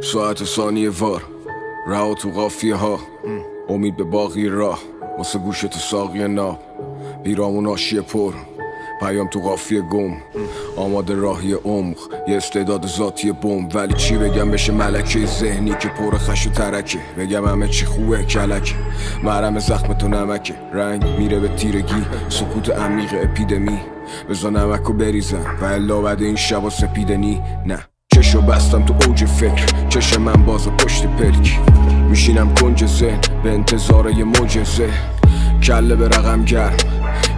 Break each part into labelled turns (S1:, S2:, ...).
S1: ساعت ثانیه وار رها تو قافیه ها، امید به باقی راه واسه گوش تو ساقی ناب، پیرامون آشی پر پیام تو قافیه گم، آماده راهی عمق یه استعداد ذاتی بم. ولی چی بگم بشه ملکه ذهنی که پر خش و ترکه، بگم همه چی خوبه کلکه، مرهم زخم تو نمکه، رنگ میره به تیرگی، سکوت عمیق اپیدمی، بزا نمکو بریزم و الا بعد این شبا سپیدنی. نه چشو بستم تو اوج فکر، چش من باز پشت پلک، میشینم کنج ذهن به انتظار یه معجزه، کله به رقم گرم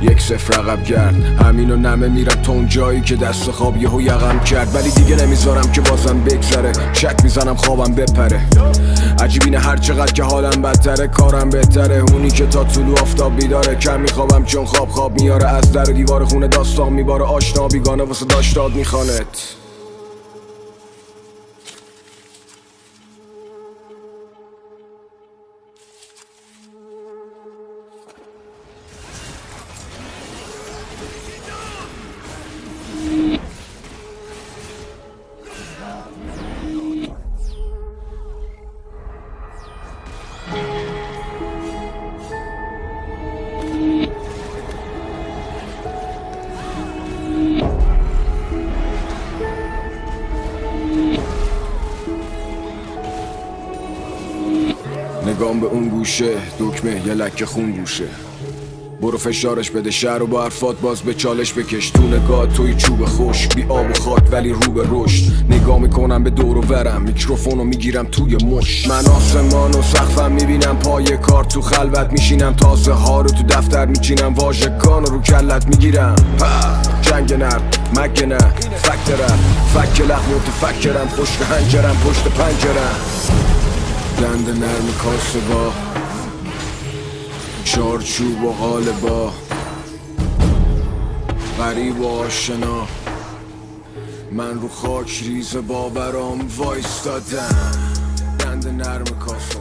S1: 1-0 عقب گرد، همینو نمه میرم تا اون جایی که دست خواب یهو یقم کرد. ولی دیگه نمیذارم که بازم بگذره، شک میزنم خوابم بپره، عجیب اینه هر چقدر که حالم بدتره کارم بهتره، اونی که تا طلوع آفتاب بیداره، کم میخوابم چون خواب میاره، از در دیوار خونه داستان میباره، آشنا بیگانه واسه داشتاد میخوانت. نگام به اون گوشه دکمه یه لکه خون گوشه، برو فشارش بده شهر و با حرفات باز به چالش بکش، تو نگاه توی چوب خشک بی آب و خاک ولی رو به رشد، نگاه میکنم به دور و برم میکروفونو میگیرم توی مش، من آسمان و سقفم میبینم پای کار، تو خلوت میشینم تازه ها رو تو دفتر میچینم، واژگان رو کلت میگیرم، جنگ نرم مگه نه فکترم فک لخ متفکرم، خشک هنجرم پشت پنجرم، دند نرم کاسه با چارچوب و قالبا، غریب و آشنا من رو خاک ریز باورام وایستادم، دند نرم کاسه